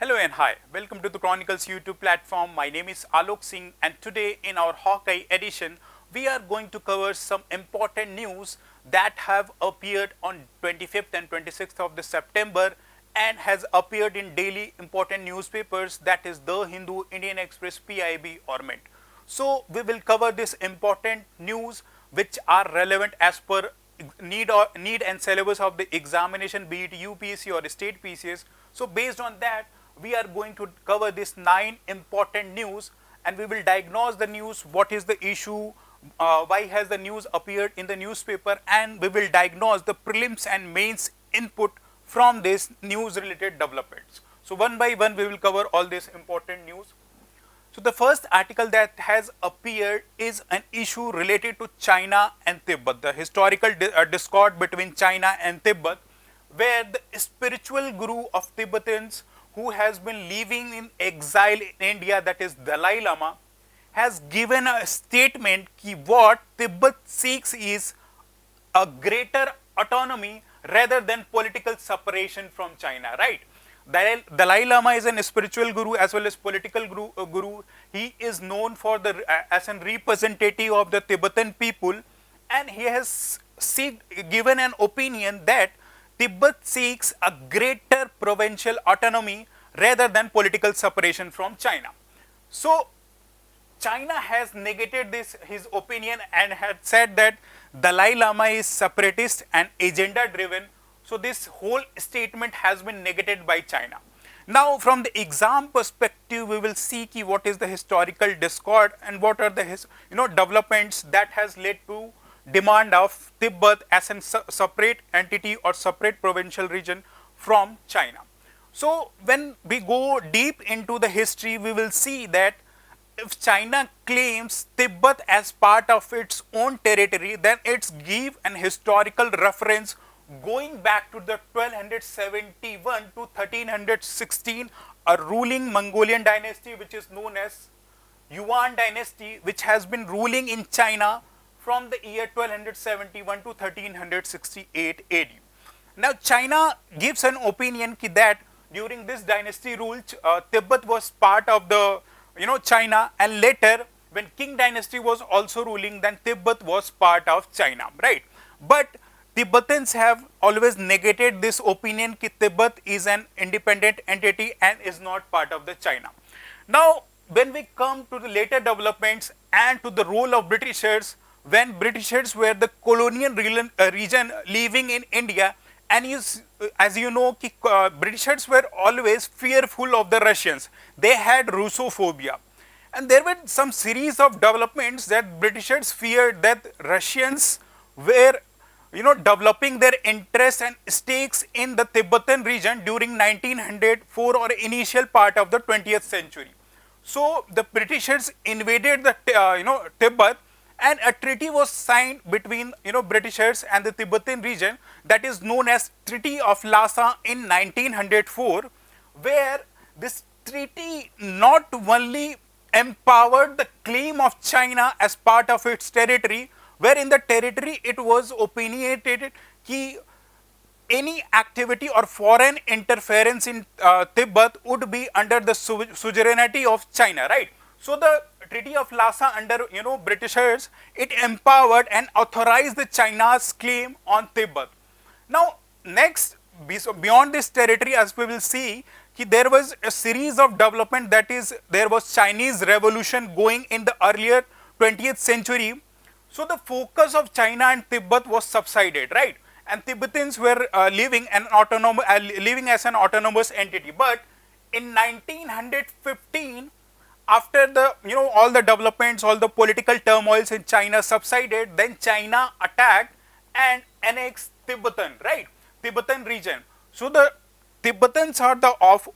Hello and hi, welcome to the Chronicles YouTube platform. My name is Alok Singh and today in our Hawkeye edition, we are going to cover some important news that have appeared on 25th and 26th of this September and has appeared in daily important newspapers, that is The Hindu, Indian Express, PIB or Mint. So we will cover this important news which are relevant as per need and syllabus of the examination, be it UPSC or state PCS. So based on that, we are going to cover this 9 important news and we will diagnose the news, what is the issue, why has the news appeared in the newspaper, and we will diagnose the prelims and mains input from this news related developments. So one by one we will cover all this important news. So the first article that has appeared is an issue related to China and Tibet, the historical discord between China and Tibet, where the spiritual guru of Tibetans who has been living in exile in India, that is Dalai Lama, has given a statement that what Tibet seeks is a greater autonomy rather than political separation from China, right? Dalai Lama is a spiritual guru as well as political guru. He is known for as a representative of the Tibetan people, and he has given an opinion that Tibet seeks a greater provincial autonomy rather than political separation from China. So China has negated his opinion and had said that Dalai Lama is separatist and agenda driven. So this whole statement has been negated by China. Now from the exam perspective, we will see what is the historical discord and what are the developments that has led to demand of Tibet as a separate entity or separate provincial region from China. So when we go deep into the history, we will see that if China claims Tibet as part of its own territory, then it's give an historical reference going back to the 1271 to 1316, a ruling Mongolian dynasty which is known as Yuan dynasty, which has been ruling in China from the year 1271 to 1368 AD. Now China gives an opinion that during this dynasty rule, Tibet was part of the China, and later when Qing dynasty was also ruling, then Tibet was part of China, right? But Tibetans have always negated this opinion that Tibet is an independent entity and is not part of the China. Now when we come to the later developments and to the role of Britishers, when Britishers were the colonial region living in India, and as you know, Britishers were always fearful of the Russians. They had Russophobia. And there were some series of developments that Britishers feared that Russians were developing their interests and stakes in the Tibetan region during 1904 or initial part of the 20th century. So the Britishers invaded the Tibet, and a treaty was signed between Britishers and the Tibetan region, that is known as Treaty of Lhasa in 1904, where this treaty not only empowered the claim of China as part of its territory, where in the territory it was opinionated that any activity or foreign interference in Tibet would be under the suzerainty of China, right? So the Treaty of Lhasa under Britishers, it empowered and authorized the China's claim on Tibet. Now next, beyond this territory, as we will see, there was a series of development, that is there was Chinese revolution going in the earlier 20th century. So the focus of China and Tibet was subsided, right? And Tibetans were living as an autonomous entity. But in 1915, after the all the developments, all the political turmoils in China subsided, then China attacked and annexed Tibetan region. So the Tibetans are of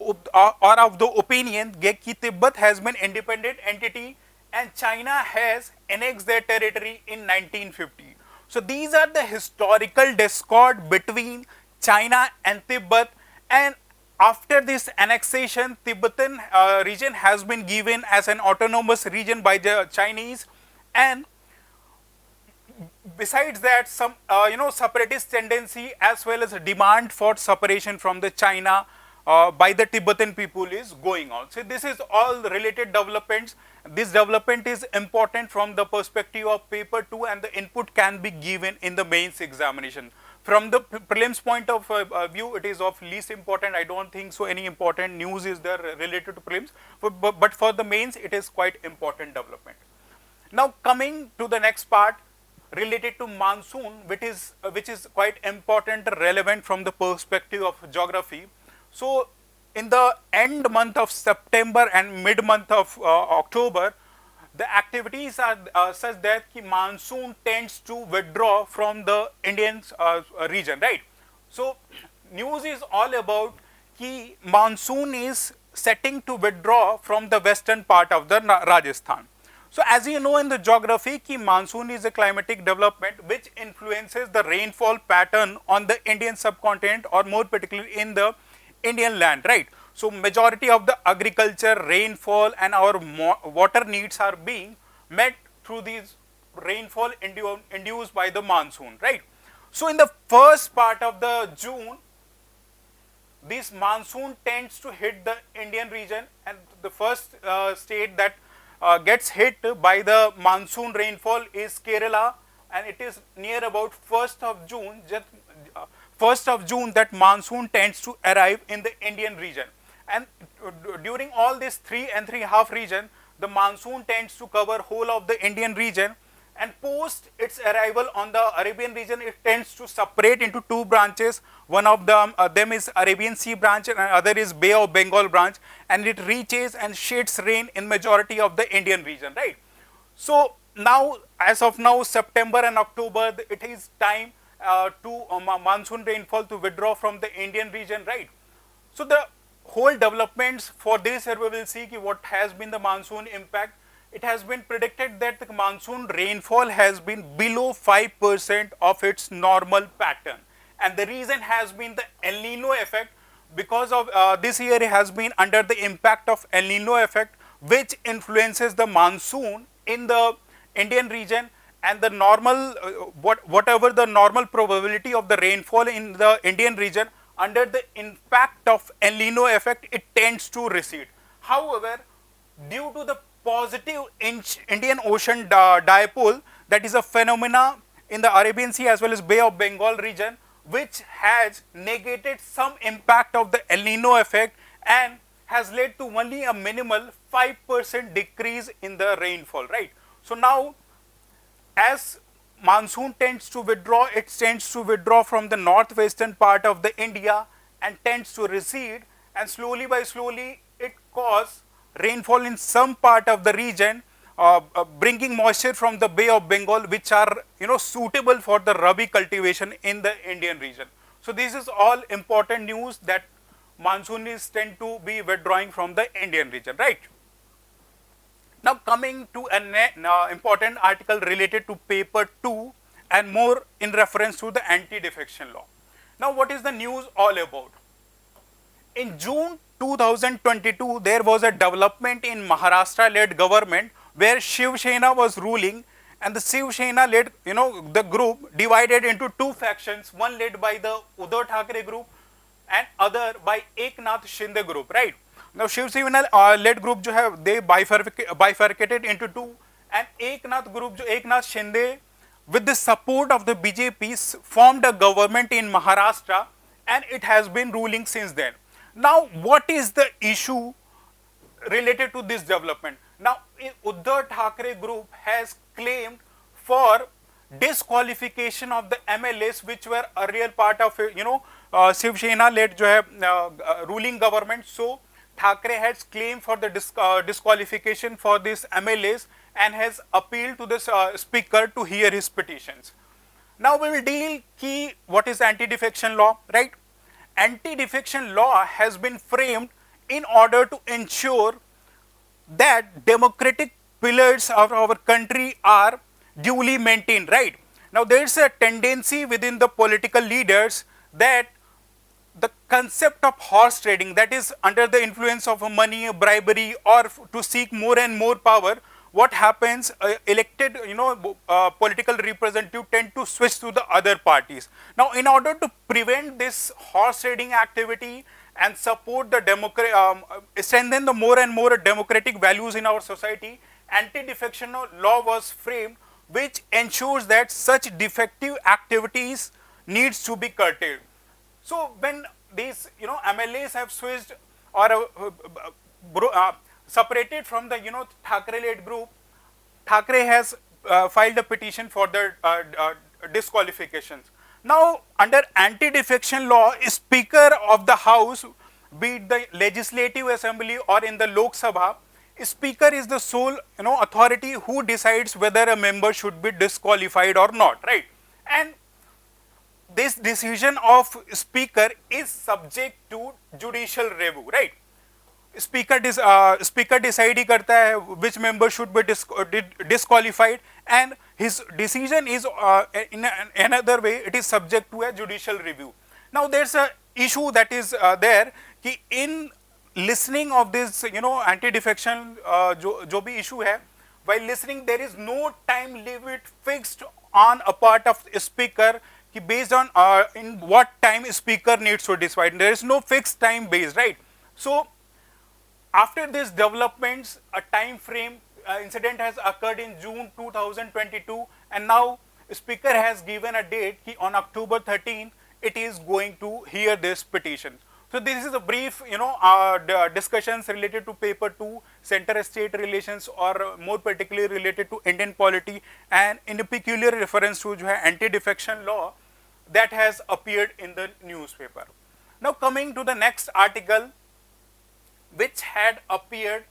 the opinion that Tibet has been independent entity and China has annexed their territory in 1950. So these are the historical discord between China and Tibet, and after this annexation, Tibetan region has been given as an autonomous region by the Chinese, and besides that, some separatist tendency as well as a demand for separation from the China by the Tibetan people is going on. So this is all related developments. This development is important from the perspective of paper 2, and the input can be given in the mains examination. From the prelims point of view, it is of least important. I don't think so any important news is there related to prelims, but for the mains it is quite important development. Now coming to the next part related to monsoon, which is quite important, relevant from the perspective of geography. So in the end month of September and mid month of October, the activities are such that monsoon tends to withdraw from the Indian region, right? So news is all about कि monsoon is setting to withdraw from the western part of the Rajasthan. So as you know in the geography, कि monsoon is a climatic development which influences the rainfall pattern on the Indian subcontinent, or more particularly in the Indian land, right? So majority of the agriculture, rainfall and our water needs are being met through these rainfall induced by the monsoon, right? So in the first part of the June, this monsoon tends to hit the Indian region, and the first state that gets hit by the monsoon rainfall is Kerala, and it is near about 1st of June, that monsoon tends to arrive in the Indian region. And during all this 3.5 region, the monsoon tends to cover whole of the Indian region, and post its arrival on the Arabian region, it tends to separate into two branches. One of them is Arabian Sea branch and other is Bay of Bengal branch, and it reaches and sheds rain in majority of the Indian region, right? So now, as of now, September and October, it is time to monsoon rainfall to withdraw from the Indian region, right? So the whole developments for this year, we will see what has been the monsoon impact. It has been predicted that the monsoon rainfall has been below 5% of its normal pattern, and the reason has been the El Nino effect. Because of this year has been under the impact of El Nino effect, which influences the monsoon in the Indian region, and the normal whatever the normal probability of the rainfall in the Indian region, under the impact of El Nino effect, it tends to recede. However, due to the positive Indian Ocean dipole, that is a phenomena in the Arabian Sea as well as Bay of Bengal region, which has negated some impact of the El Nino effect and has led to only a minimal 5% decrease in the rainfall, right? So now, as monsoon tends to withdraw, it tends to withdraw from the northwestern part of the India and tends to recede, and slowly by slowly it causes rainfall in some part of the region, bringing moisture from the Bay of Bengal, which are suitable for the rabi cultivation in the Indian region. So this is all important news that monsoon is tend to be withdrawing from the Indian region, right? Now coming to an important article related to paper 2 and more in reference to the anti-defection law. Now what is the news all about? In June 2022, there was a development in Maharashtra-led government where Shiv Sena was ruling, and the Shiv Sena led, the group divided into two factions, one led by the Uddhav Thackeray group and other by Eknath Shinde group, right? Now Shiv Sena led group they bifurcated into two, and Eknath Shinde, with the support of the BJP, formed a government in Maharashtra, and it has been ruling since then. Now what is the issue related to this development? Now Uddhav Thackeray group has claimed for disqualification of the MLAs which were earlier part of Shiv Sena led ruling government. So Thackeray has claimed for the disqualification for these MLAs and has appealed to the speaker to hear his petitions. Now we will deal what is anti-defection law, right? Anti-defection law has been framed in order to ensure that democratic pillars of our country are duly maintained, right? Now there is a tendency within the political leaders that the concept of horse trading, that is under the influence of money, bribery, or to seek more and more power, what happens, elected political representatives tend to switch to the other parties. Now in order to prevent this horse trading activity and support the strengthen the more and more democratic values in our society, anti-defection law was framed, which ensures that such defective activities needs to be curtailed. So when these MLAs have switched or separated from the Thackeray-led group, Thackeray has filed a petition for the disqualifications. Now, under anti-defection law, Speaker of the House, be it the Legislative Assembly or in the Lok Sabha, Speaker is the sole authority who decides whether a member should be disqualified or not, right? And this decision of Speaker is subject to judicial review, right? Speaker decide करता है which member should be disqualified, and his decision is in another way it is subject to a judicial review. Now there's a issue that is there कि in listening of this anti-defection जो भी issue है, while listening there is no time limit fixed on a part of speaker कि based on in what time speaker needs to decide. There is no fixed time based, right? So after these developments, a time frame incident has occurred in June 2022, and now Speaker has given a date on October 13 it is going to hear this petition. So this is a brief discussions related to paper 2, center-state relations, or more particularly related to Indian polity, and in a peculiar reference to anti-defection law that has appeared in the newspaper. Now coming to the next article, which had appeared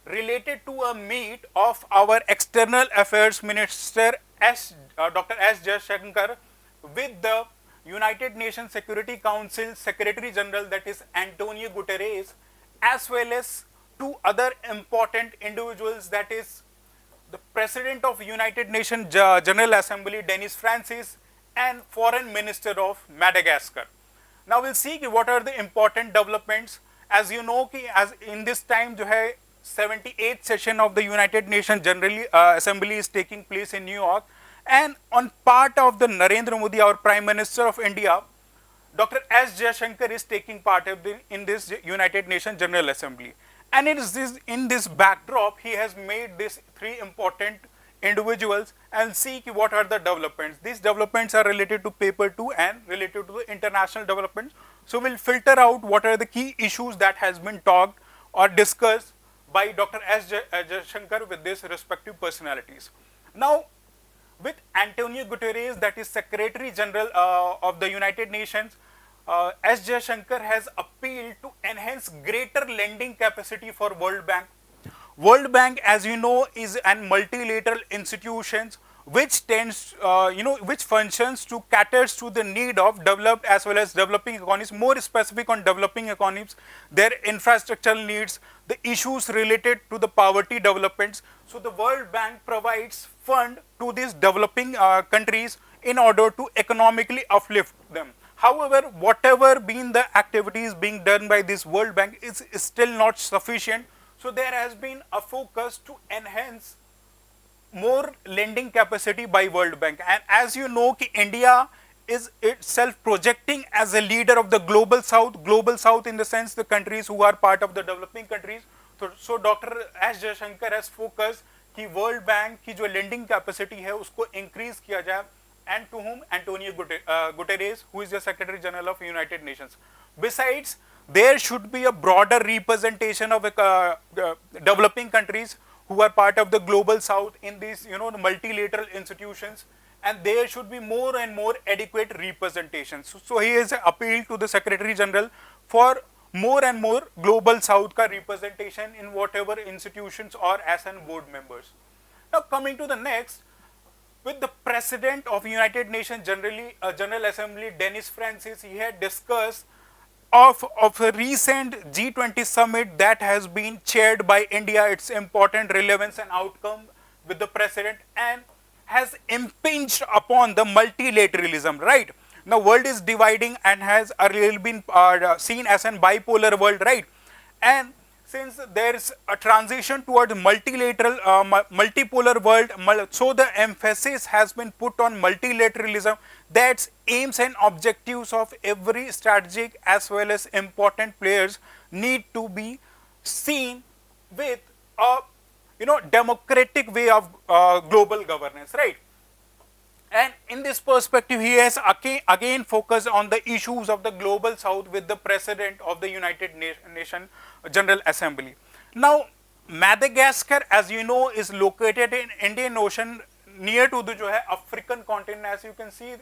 related to a meet of our External Affairs Minister Dr. S. Jaishankar with the United Nations Security Council Secretary General, that is Antonio Guterres, as well as two other important individuals, that is the President of United Nations General Assembly Denis Francis and Foreign Minister of Madagascar. Now we'll see what are the important developments. As you know कि as in this time जो है 78th session of the United Nations General Assembly is taking place in New York, and on part of the Narendra Modi, our Prime Minister of India, Dr. S. Jaishankar is taking part of in this United Nations General Assembly, and it is in this backdrop he has made these three important individuals, and see what are the developments. These developments are related to paper 2 and related to the international developments. So we'll filter out what are the key issues that has been talked or discussed by Dr. S. Jaishankar with these respective personalities. Now, with Antonio Guterres, that is Secretary General of the United Nations, S. Jaishankar has appealed to enhance greater lending capacity for World Bank. World Bank, as you know, is an multilateral institution which tends, which functions to caters to the need of developed as well as developing economies, more specific on developing economies, their infrastructural needs, the issues related to the poverty developments. So the World Bank provides fund to these developing countries in order to economically uplift them. However, whatever been the activities being done by this World Bank is still not sufficient. So there has been a focus to enhance more lending capacity by World Bank. And as you know, India is itself projecting as a leader of the global south in the sense the countries who are part of the developing countries. So Dr. S. Jaishankar has focused कि World Bank की जो lending capacity है उसको increase किया जाए, and to whom Antonio Guterres, who is the Secretary General of United Nations. Besides, there should be a broader representation of developing countries who are part of the global south in these the multilateral institutions, and there should be more and more adequate representation. So he has appealed to the Secretary General for more and more global south ka representation in whatever institutions or as an board members. Now coming to the next, with the President of United Nations General Assembly Denis Francis, he had discussed of a recent G20 summit that has been chaired by India, its important relevance and outcome with the President, and has impinged upon the multilateralism, right? The world is dividing and has really been seen as a bipolar world, right? And since there is a transition towards multilateral, multipolar world, so the emphasis has been put on multilateralism, that aims and objectives of every strategic as well as important players need to be seen with a democratic way of global governance, right? And in this perspective, he has again focused on the issues of the global south with the president of the United Nations General Assembly. Now, Madagascar, as you know, is located in Indian Ocean near to the African continent. As you can see,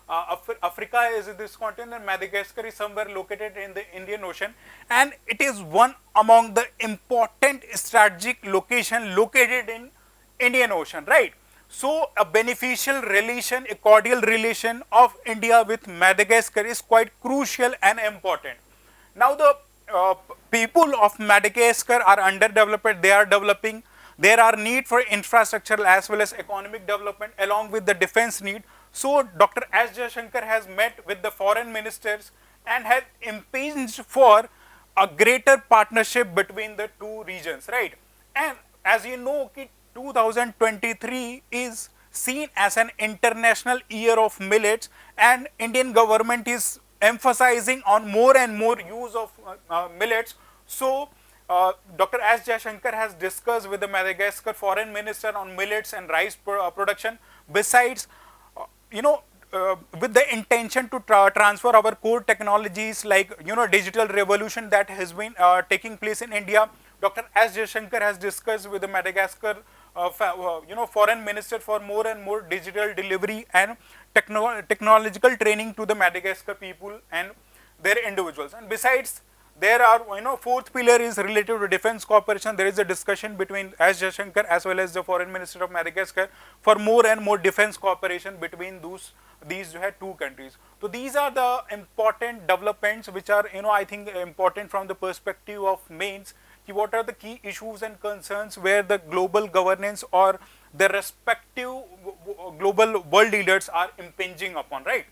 Africa is this continent, Madagascar is somewhere located in the Indian Ocean, and it is one among the important strategic location located in Indian Ocean, right? So, a beneficial relation, a cordial relation of India with Madagascar is quite crucial and important. Now, the people of Madagascar are underdeveloped, they are developing, there are need for infrastructure as well as economic development along with the defense need. So, Dr. S. Jaishankar has met with the foreign ministers and has impinged for a greater partnership between the two regions, right? And as you know, 2023 is seen as an international year of millets, and Indian government is emphasizing on more and more use of millets. So, Dr. S. Jaishankar has discussed with the Madagascar foreign minister on millets and rice production. Besides, with the intention to transfer our core technologies like digital revolution that has been taking place in India, Dr. S. Jaishankar has discussed with the Madagascar foreign minister for more and more digital delivery and technological training to the Madagascar people and their individuals. And besides, there are fourth pillar is related to defense cooperation. There is a discussion between S. Jaishankar as well as the foreign minister of Madagascar for more and more defense cooperation between these two countries. So these are the important developments which are I think important from the perspective of mains. What are the key issues and concerns where the global governance or the respective global world leaders are impinging upon, right?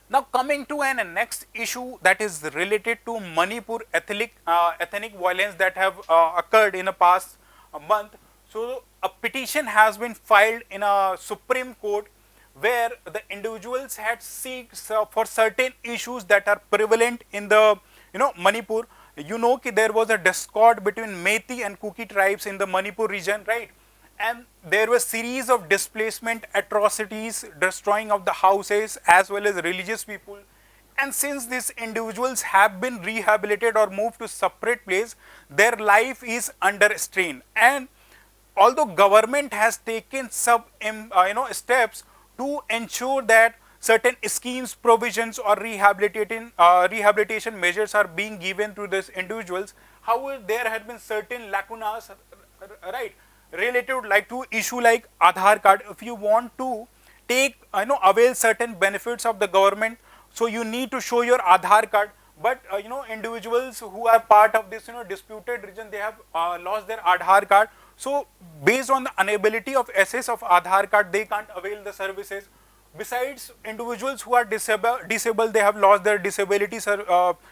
Now, coming to an next issue that is related to Manipur ethnic violence that have occurred in the past month. So, a petition has been filed in a Supreme Court where the individuals had sought for certain issues that are prevalent in the Manipur. There was a discord between Meitei and Kuki tribes in the Manipur region, right? And there were series of displacement atrocities, destroying of the houses as well as religious people. And since these individuals have been rehabilitated or moved to separate place, their life is under strain. And although government has taken some steps to ensure that certain schemes, provisions or rehabilitation measures are being given to these individuals. However, there had been certain lacunas, right, related like to issue like Aadhaar card. If you want to take, avail certain benefits of the government, so you need to show your Aadhaar card. But individuals who are part of this disputed region, they have lost their Aadhaar card. So based on the inability of access of Aadhaar card, they can't avail the services. Besides, individuals who are disabled, they have lost their disability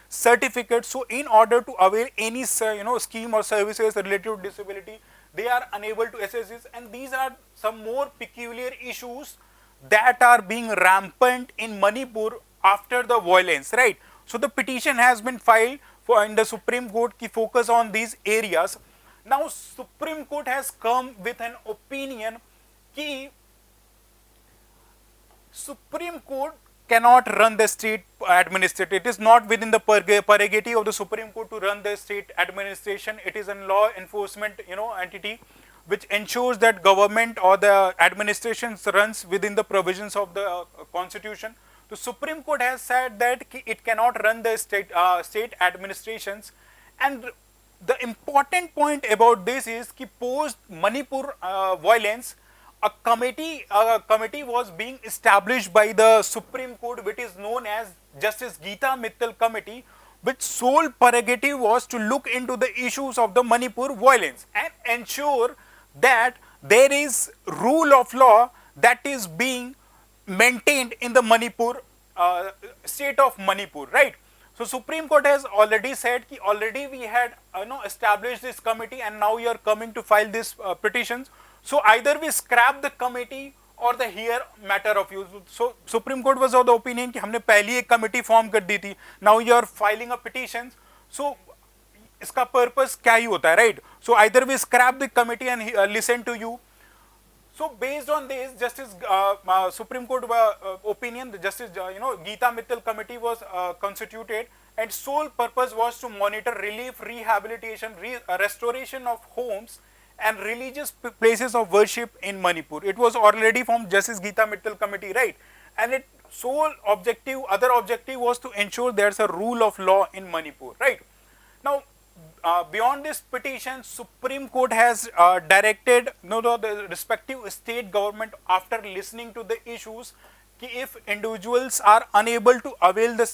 certificate. So, in order to avail any scheme or services related to disability, they are unable to access this. And these are some more peculiar issues that are being rampant in Manipur after the violence, right? So, the petition has been filed in the Supreme Court to focus on these areas. Now, Supreme Court has come with an opinion that Supreme Court cannot run the state administration. It is not within the prerogative of the Supreme Court to run the state administration. It is a law enforcement entity which ensures that government or the administration runs within the provisions of the constitution. The Supreme Court has said that it cannot run the state administrations, and the important point about this is that post Manipur violence, a committee was being established by the Supreme Court, which is known as Justice Geeta Mittal Committee, which sole prerogative was to look into the issues of the Manipur violence and ensure that there is rule of law that is being maintained in the Manipur state of Manipur, right? So Supreme Court has already said that already we had established this committee and now you are coming to file this petitions. So either we scrap the committee or the here matter of use. So Supreme Court was of the opinion कि हमने पहली एक committee form कर दी थी. Now you are filing a petition. So इसका purpose क्या ही होता है, right? So either we scrap the committee and listen to you. So based on this, Justice Supreme Court opinion, the Justice Geeta Mittal committee was constituted, and sole purpose was to monitor relief, rehabilitation, restoration of homes and religious places of worship in Manipur. It was already from Justice Geeta Mittal committee, right? And its sole objective, other objective was to ensure there's a rule of law in Manipur, right? Now, beyond this petition, Supreme Court has directed the respective state government, after listening to the issues, कि if individuals are unable to avail the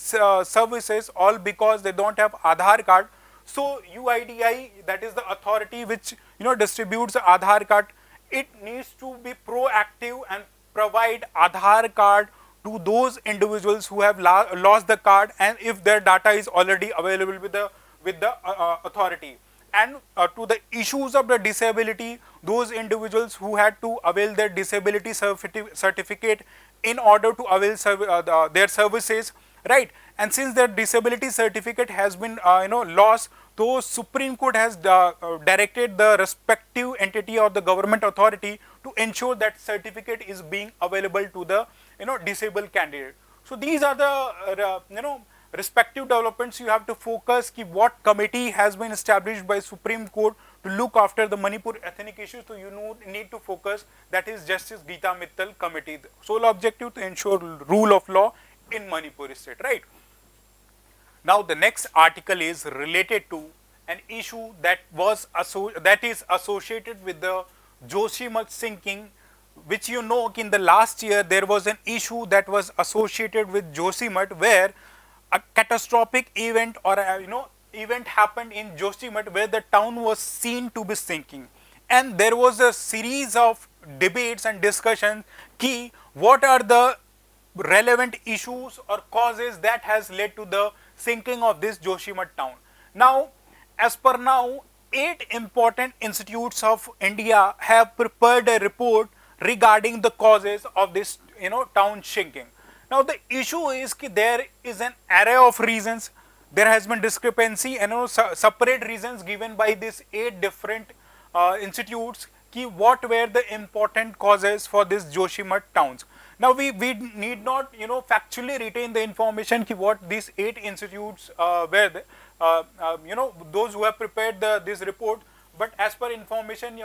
services all because they don't have Aadhaar card, so UIDI, that is the authority which distributes the Aadhaar card, it needs to be proactive and provide Aadhaar card to those individuals who have lost the card, and if their data is already available with the authority. And to the issues of the disability, those individuals who had to avail their disability certificate in order to avail their services, right? And since their disability certificate has been lost, so Supreme Court has directed the respective entity or the government authority to ensure that certificate is being available to the disabled candidate. So these are the respective developments. You have to focus ki what committee has been established by Supreme Court to look after the Manipur ethnic issues. So you need to focus, that is Justice Geeta Mittal committee. The sole objective to ensure rule of law in Manipur state, right? Now the next article is related to an issue that is associated with the Joshimath sinking, which in the last year there was an issue that was associated with Joshimath, where a catastrophic event or event happened in Joshimath where the town was seen to be sinking, and there was a series of debates and discussions ki what are the relevant issues or causes that has led to the sinking of this Joshimath town. Now, as per now, 8 important institutes of India have prepared a report regarding the causes of this town sinking. Now the issue is that there is an array of reasons. There has been discrepancy and separate reasons given by these 8 different institutes ki what were the important causes for this Joshimath towns. Now we need not factually retain the information ki what these 8 institutes were, those who have prepared this report, but as per information,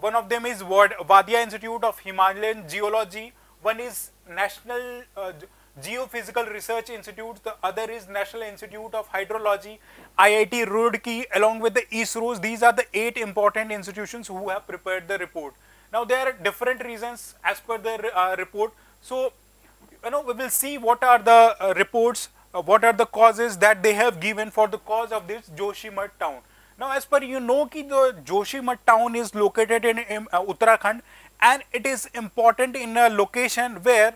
one of them is Wadia Institute of Himalayan Geology, one is National Geophysical Research Institute, the other is National Institute of Hydrology, IIT Roorkee, along with the ISROs. These are the 8 important institutions who have prepared the report. Now there are different reasons as per the report. So we will see what are the reports, what are the causes that they have given for the cause of this Joshimath town. Now as per ki the Joshimath town is located in Uttarakhand, and it is important in a location where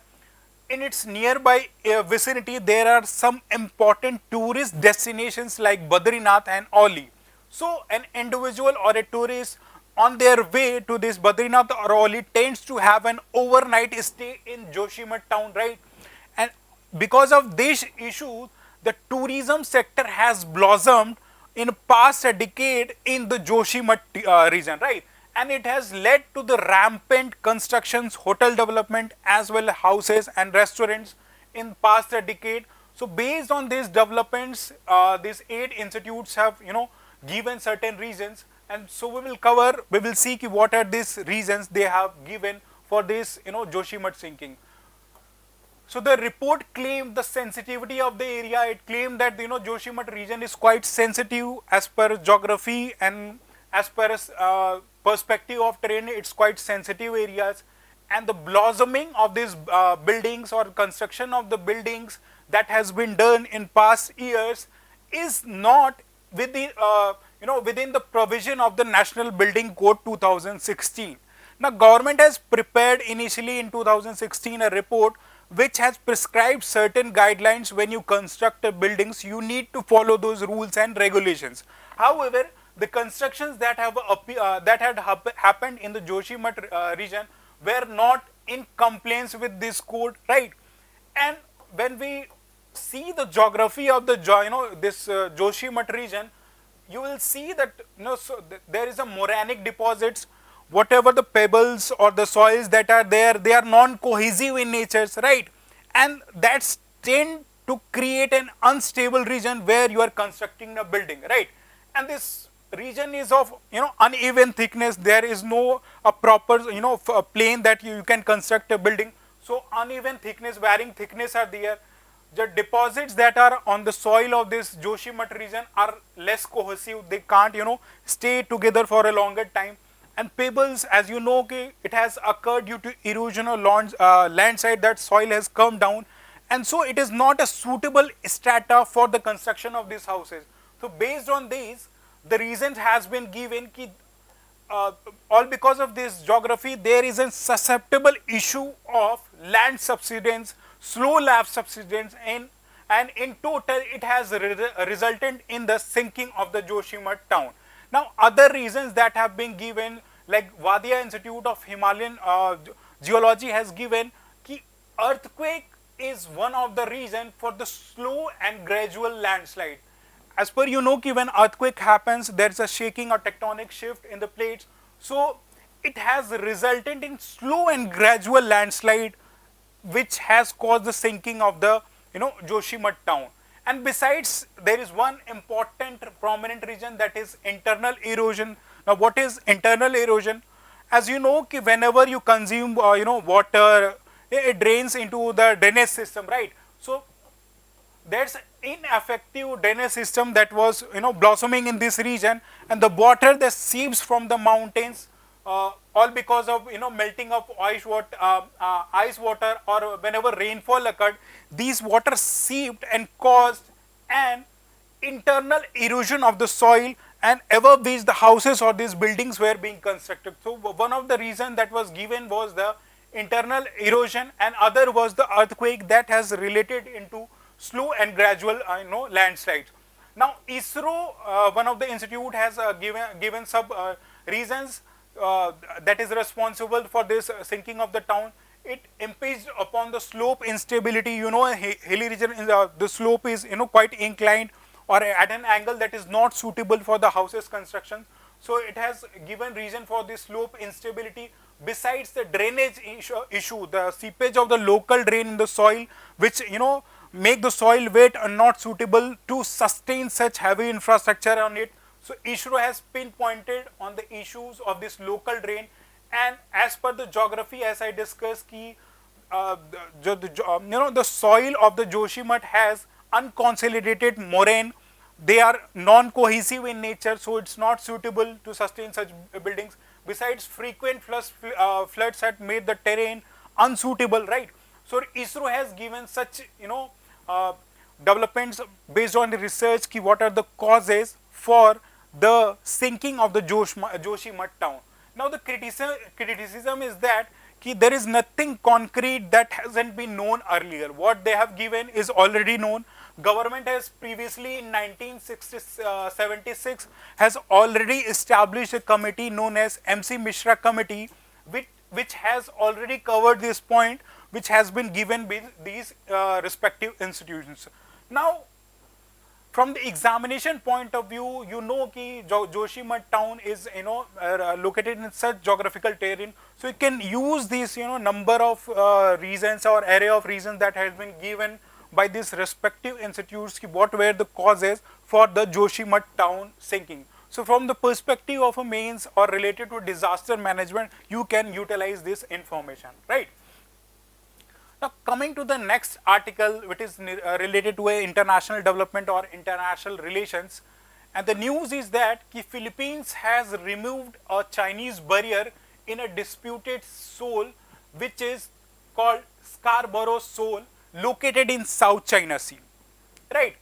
in its nearby vicinity there are some important tourist destinations like Badrinath and Oli. So an individual or a tourist on their way to this Badrinath or Oli tends to have an overnight stay in Joshimath town, right? And because of this issue, the tourism sector has blossomed in past a decade in the Joshimath region, right? And it has led to the rampant constructions, hotel development, as well as houses and restaurants in past a decade. So based on these developments, these 8 institutes have given certain reasons, and so we will see what are these reasons they have given for this Joshimath sinking. So the report claimed the sensitivity of the area. It claimed that Joshimath region is quite sensitive as per geography and as per perspective of terrain. It's quite sensitive areas, and the blossoming of these buildings or construction of the buildings that has been done in past years is not within within the provision of the National Building Code 2016. Now government has prepared initially in 2016 a report which has prescribed certain guidelines when you construct buildings. You need to follow those rules and regulations. However, the constructions that had happened in the Joshimath region were not in compliance with this code, right? And when we see the geography of the this Joshimath region, you will see that there is a moranic deposits. Whatever the pebbles or the soils that are there, they are non-cohesive in nature, right? And that's tend to create an unstable region where you are constructing a building, right? And this region is of uneven thickness. There is no a proper a plane that you can construct a building. So uneven thickness, varying thickness are there. The deposits that are on the soil of this Joshimath region are less cohesive. They can't stay together for a longer time. And pebbles, as you know, it has occurred due to erosion or landslide, that soil has come down, and so it is not a suitable strata for the construction of these houses. So based on these, the reason has been given ki, all because of this geography, there is a susceptible issue of land subsidence, slow land subsidence, and in total it has resulted in the sinking of the Joshimath town. Now, other reasons that have been given, like Wadia Institute of Himalayan Geology has given, ki earthquake is one of the reasons for the slow and gradual landslide. As per ki when earthquake happens, there is a shaking or tectonic shift in the plates. So it has resulted in slow and gradual landslide, which has caused the sinking of the Joshimath town. And besides, there is one important prominent region, that is internal erosion. Now, what is internal erosion? As you know, ki whenever you consume water, it drains into the drainage system, right? So there's ineffective drainage system that was blossoming in this region, and the water that seeps from the mountains, all because of melting of ice water, or whenever rainfall occurred, these water seeped and caused an internal erosion of the soil, and ever which the houses or these buildings were being constructed. So one of the reasons that was given was the internal erosion, and other was the earthquake that has related into slow and gradual landslides. Now ISRO, one of the institute, has given some reasons that is responsible for this sinking of the town. It impinged upon the slope instability. Hilly region, the slope is quite inclined or at an angle that is not suitable for the houses construction. So it has given reason for the slope instability. Besides the drainage issue, the seepage of the local drain in the soil, which make the soil wet and not suitable to sustain such heavy infrastructure on it. So ISRO has pinpointed on the issues of this local drain, and as per the geography, as I discussed, the soil of the Joshimath has unconsolidated moraine. They are non-cohesive in nature, so it's not suitable to sustain such buildings. Besides, frequent floods had made the terrain unsuitable, right? So ISRO has given such developments based on the research ki what are the causes for the sinking of the Joshimath town. Now the criticism is that there is nothing concrete that hasn't been known earlier. What they have given is already known. Government has previously in 1976 has already established a committee known as MC Mishra Committee, which has already covered this point, which has been given by these respective institutions. Now, from the examination point of view, ki Joshimath town is located in such geographical terrain, so you can use these number of reasons or array of reasons that has been given by these respective institutes ki what were the causes for the Joshimath town sinking. So from the perspective of a means or related to disaster management, you can utilize this information, right? Now coming to the next article, which is related to international development or international relations, and the news is that the Philippines has removed a Chinese barrier in a disputed shoal, which is called Scarborough Shoal, located in South China Sea, right?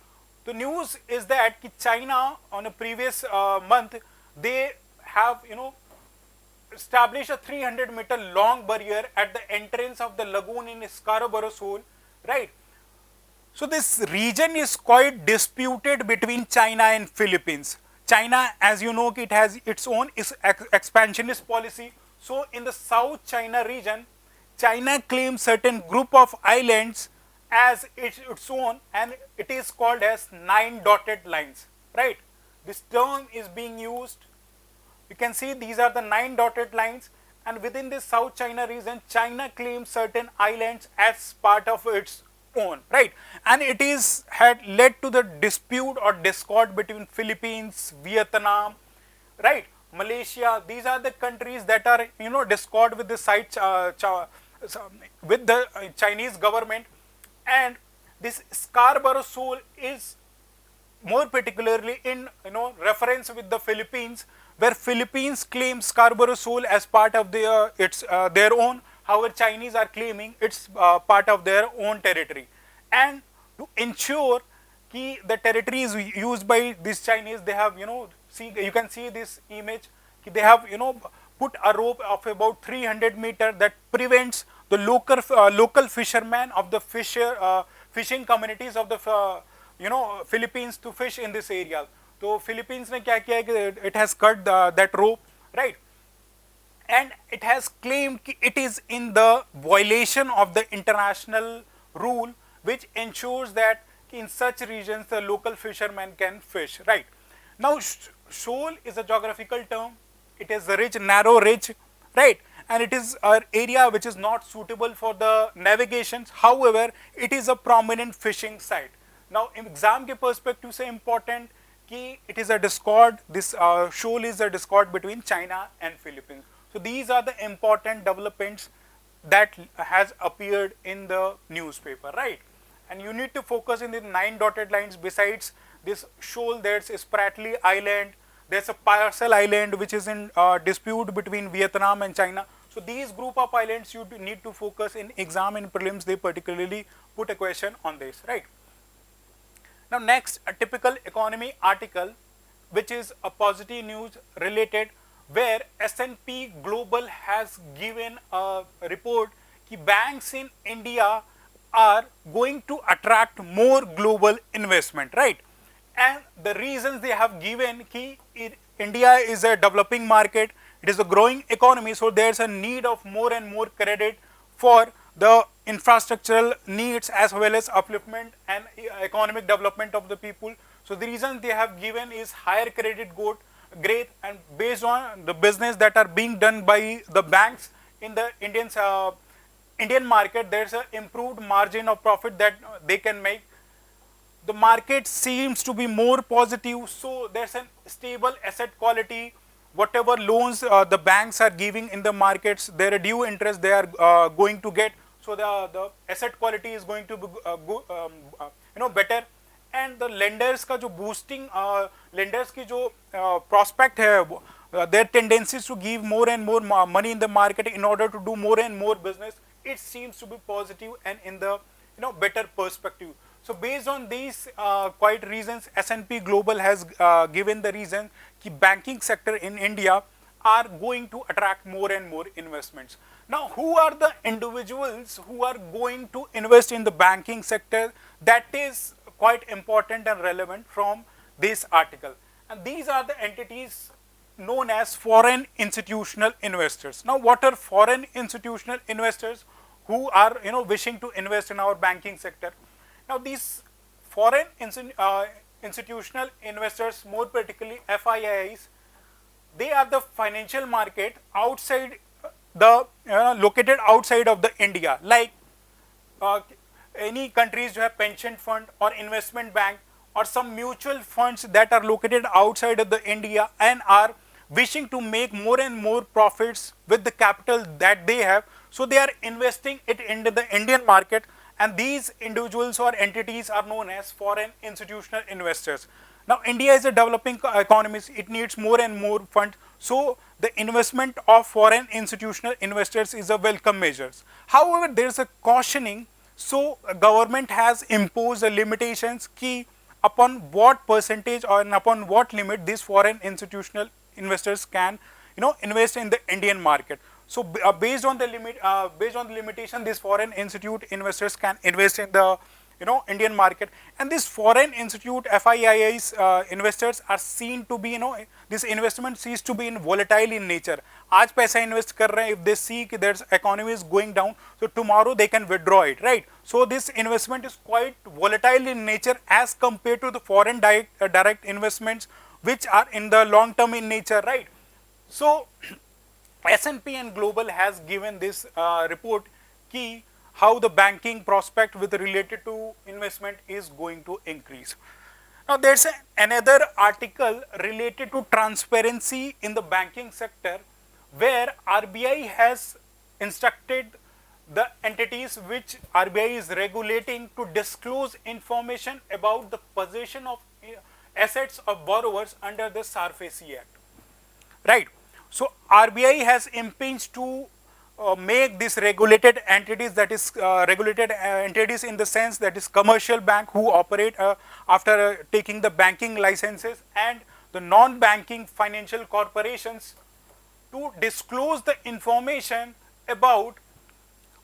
The news is that China on a previous month, they have establish a 300-meter long barrier at the entrance of the lagoon in Scarborough Shoal, right? So this region is quite disputed between China and Philippines. China, as you know, it has its own expansionist policy. So in the South China region, China claims certain group of islands as its own, and it is called as 9 dotted lines, right? This term is being used. You can see these are the 9 dotted lines, and within this South China region, China claims certain islands as part of its own, right? And it had led to the dispute or discord between Philippines, Vietnam, right? Malaysia. These are the countries that are, discord with the Chinese government, and this Scarborough Shoal is more particularly in reference with the Philippines, where Philippines claims Scarborough Shoal as part of their own. However, Chinese are claiming it's part of their own territory. And to ensure that the territory is used by these Chinese, they have you can see this image. They have put a rope of about 300 meters that prevents the local fishermen of the fishing communities of the Philippines to fish in this area. So Philippines ने क्या किया है कि it has cut that rope, right? And it has claimed that it is in the violation of the international rule, which ensures that in such regions the local fishermen can fish, right? Now, shoal is a geographical term. It is a narrow ridge, right? And it is an area which is not suitable for the navigations. However, it is a prominent fishing site. Now, in exam ke perspective se important कि it is a discord. This shoal is a discord between China and Philippines. So these are the important developments that has appeared in the newspaper, right? And you need to focus in the 9 dotted lines. Besides this shoal, there's Spratly Island. There's a Parcel Island which is in dispute between Vietnam and China. So these group of islands you need to focus in exam and prelims. They particularly put a question on this, right? Now next, a typical economy article, which is a positive news related, where S&P Global has given a report that banks in India are going to attract more global investment, right? And the reasons they have given that India is a developing market, it is a growing economy, so there's a need of more and more credit for the infrastructural needs as well as upliftment and economic development of the people. So the reason they have given is higher credit growth, and based on the business that are being done by the banks in the Indian market, there's an improved margin of profit that they can make. The market seems to be more positive, so there's a stable asset quality. Whatever loans the banks are giving in the markets, their due interest they are going to get. So the asset quality is going to be better, and the lenders का जो boosting lenders की जो prospect है, their tendencies to give more and more money in the market in order to do more and more business, it seems to be positive and in the better perspective. So based on these quite reasons, S&P Global has given the reason that banking sector in India are going to attract more and more investments. Now, who are the individuals who are going to invest in the banking sector? That is quite important and relevant from this article. And these are the entities known as foreign institutional investors. Now, what are foreign institutional investors who are wishing to invest in our banking sector? Now, these foreign institutional investors, more particularly FIIs, they are the financial market outside the located outside of the India, like any countries who have pension fund or investment bank or some mutual funds that are located outside of the India and are wishing to make more and more profits with the capital that they have. So they are investing it into the Indian market, and these individuals or entities are known as foreign institutional investors. Now, India is a developing economy, it needs more and more funds. So the investment of foreign institutional investors is a welcome measure. However, there is a cautioning. So government has imposed limitations upon what percentage or upon what limit these foreign institutional investors can invest in the Indian market. So based on the limitation, these foreign institute investors can invest in the Indian market, and this foreign institute FIIs investors are seen to be this investment seems to be in volatile in nature. आज पैसा invest कर रहे हैं, if they see that their economy is going down, so tomorrow they can withdraw it, right? So this investment is quite volatile in nature as compared to the foreign direct investments which are in the long term in nature, right? So S&P and Global has given this report key how the banking prospect with related to investment is going to increase. Now there's another article related to transparency in the banking sector where RBI has instructed the entities which RBI is regulating to disclose information about the possession of assets of borrowers under the SARFAESI Act, right? So RBI has impinged to make these regulated entities, that is regulated entities in the sense that is commercial bank who operate after taking the banking licenses, and the non-banking financial corporations to disclose the information about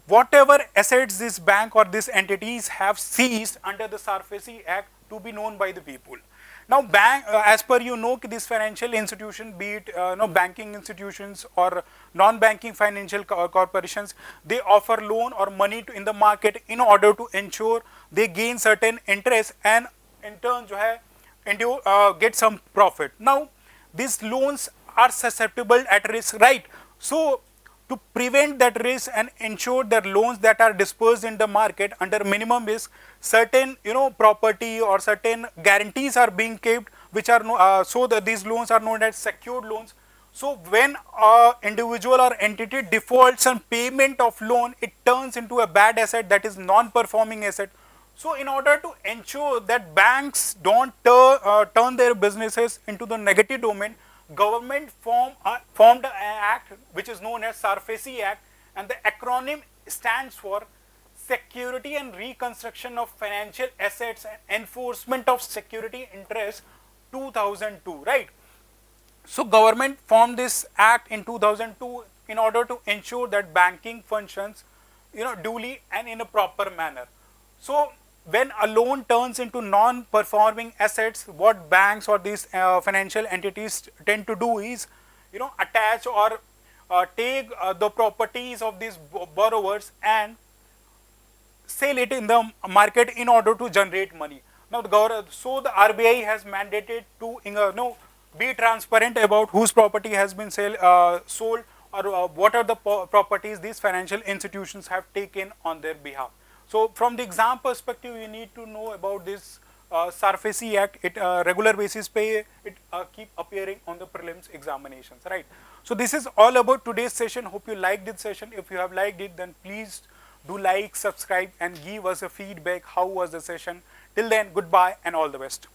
whatever assets this bank or these entities have seized under the SARFAESI Act to be known by the people. Now, as per this financial institution, be it banking institutions or non-banking financial corporations, they offer loan or money in the market in order to ensure they gain certain interest and in turn get some profit. Now, these loans are susceptible at risk, right? So to prevent that risk and ensure that loans that are dispersed in the market under minimum risk, certain property or certain guarantees are being kept, which are so that these loans are known as secured loans. So when an individual or entity defaults on payment of loan, it turns into a bad asset, that is non-performing asset. So in order to ensure that banks don't turn their businesses into the negative domain, government formed an act which is known as SARFAESI Act, and the acronym stands for Security and Reconstruction of Financial Assets and Enforcement of Security Interests 2002, right? So government formed this act in 2002 in order to ensure that banking functions duly and in a proper manner. So when a loan turns into non-performing assets, what banks or these financial entities tend to do is, attach or take the properties of these borrowers and sell it in the market in order to generate money. Now, the RBI has mandated to be transparent about whose property has been sold or what are the properties these financial institutions have taken on their behalf. So from the exam perspective, you need to know about this SARFAESI Act. It regular basis it keep appearing on the prelims examinations, right? So this is all about today's session. Hope you liked this session. If you have liked it, then please do like, subscribe, and give us a feedback. How was the session? Till then, goodbye and all the best.